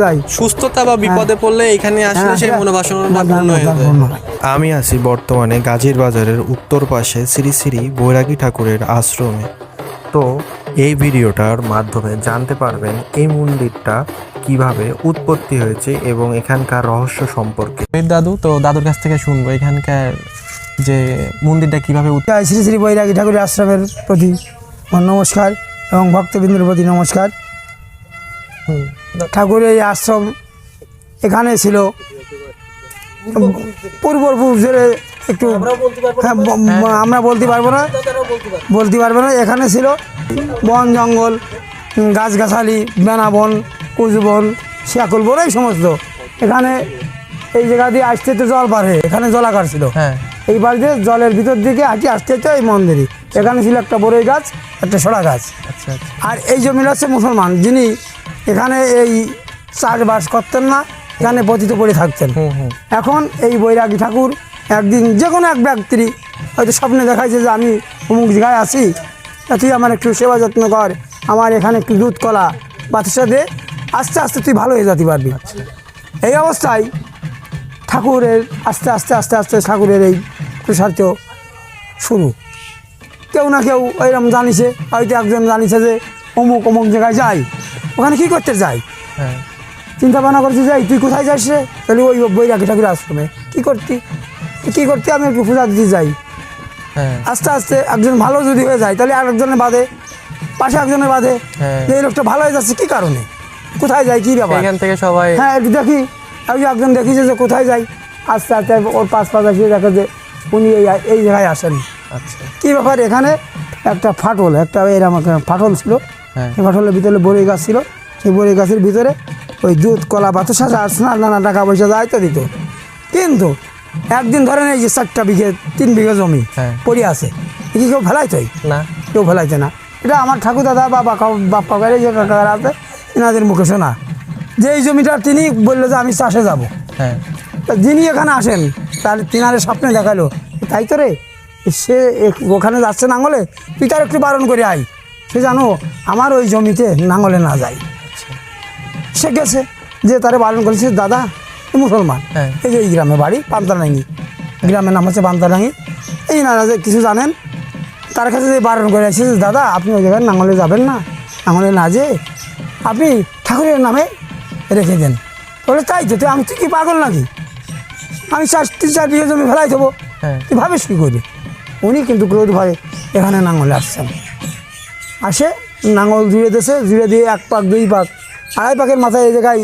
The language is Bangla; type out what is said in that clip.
যাই সুস্থতা বা বিপদে পড়লে এখানে আসলে সেই মনোবাসনাটা পূর্ণ হয়ে যায়। আমি আছি বর্তমানে গাজীর বাজারের উত্তর পাশে শ্রী শ্রী বৈরাগী ঠাকুরের আশ্রমে। তো এই ভিডিওটার মাধ্যমে জানতে পারবেন এই মন্দিরটা কিভাবে উৎপত্তি হয়েছে এবং এখানকার রহস্য সম্পর্কে। দাদু, তো দাদুর কাছ থেকে শুনবো এখানকার যে মন্দিরটা কিভাবে শ্রী শ্রী বৈরাগী ঠাকুরের আশ্রমের প্রতি আমার নমস্কার এবং ভক্তবৃন্দের প্রতি নমস্কার। ঠাকুরের এই আশ্রম এখানে ছিল পূর্বপুরুষের একটু আমরা বলতে পারবো না এখানে ছিল বন জঙ্গল, গাছগাছালি, বেনাবন, কুচবন, শিয়াকুল বন, এই সমস্ত। এখানে এই জায়গা দিয়ে আসতে তো জল পার হয়ে এখানে জলাকার ছিল। এই পাশ দিয়ে জলের ভিতর দিকে হাঁটি আসতে হতো এই মন্দিরে। এখানে ছিল একটা বড়ই গাছ, একটা সরা গাছ। আর এই জমিটা হচ্ছে মুসলমান, যিনি এখানে এই চাষবাস করতেন না, এখানে পতিত পড়ে থাকতেন। এখন এই বৈরাগী ঠাকুর একদিন যে কোনো এক ব্যক্তির হয়তো স্বপ্নে দেখাইছে যে আমি অমুক জায়গায় আছি, তুই আমার একটু সেবা যত্ন কর, আমার এখানে একটু দুধ কলা বাতাসা দে, আস্তে আস্তে তুই ভালো হয়ে যেতে পারবি। এই অবস্থায় ঠাকুরের আস্তে আস্তে আস্তে আস্তে ঠাকুরের এই প্রসারিত শুরু। কেউ না কেউ ওইরকম জানিছে, হয়তো একজন জানিছে যে অমুক অমুক জায়গায় যাই, ওখানে কী করতে যাই, চিন্তা ভাবনা করতে যাই, তুই কোথায় যাস রে? তাহলে ওই বৈরাগী ঠাকুরের আশ্রমে। কী করতে আমি একটু পূজা দিতে যাই। আস্তে আস্তে একজন ভালো যদি হয়ে যায় তাহলে আরেকজনের বাদে, পাশে একজনের বাদে, এই লোকটা ভালো হয়ে যাচ্ছে কী কারণে, কোথায় যায়, কী ব্যাপার, এখান থেকে সবাই একটু দেখি। একজন দেখিছে যে কোথায় যাই, আস্তে আস্তে ওর পাশ আসিয়ে দেখে যে উনি এই জায়গায় আসেন। কী ব্যাপার, এখানে একটা ফাটল, একটা এরকম ফাটল ছিল। এই ফাটলের ভিতরে বড়ই গাছ ছিল। সেই বড়ই গাছের ভিতরে ওই দুধ কলা বাতাসা আর নানা টাকা পয়সা যায় তো দিত। কিন্তু একদিন ধরেন এই যে 3 বিঘা জমি পড়ে আছে, কি কেউ ফেলাইতই না, কেউ ফেলাইতে না। এটা আমার ঠাকুর দাদা বা বাপ কাকারে যে কাকারা আছে এনাদের মুখে শোনা যে এই জমিটা তিনি বললো যে আমি চাষে যাব। তা যিনি এখানে আসেন তার তিনারে স্বপ্নে দেখালো, তাই তো রে সে ওখানে যাচ্ছে নাঙলে, তুই তার একটু বারণ করে আয়, সে জানো আমার ওই জমিতে নাঙলে না যায়। সে গেছে, যে তারে বারণ করেছে, দাদা মুসলমান, এই যে এই গ্রামে বাড়ি পান্তারাঙ্গি, গ্রামের নাম হচ্ছে পান্তারাঙ্গি। এই না যে কিছু জানেন, তার কাছে যে বারণ করে আসছে, দাদা আপনি ওই জায়গায় নাঙলে যাবেন না, নাঙলে না যে আপনি ঠাকুরের নামে রেখে দেন। বলে তাই তো, আমি তুই কি পাগল নাকি, আমি 3-4 বিঘা জমি ফেলাই দেবো, তুই ভাবিস কী করি। উনি কিন্তু ক্রোধ ভয়ে এখানে নাঙলে আসছেন। আসে নাঙল জুড়ে দিয়েছে, জুড়ে দিয়ে 1 পাক 2 পাক 2.5 পাকের মাথায় এই জায়গায়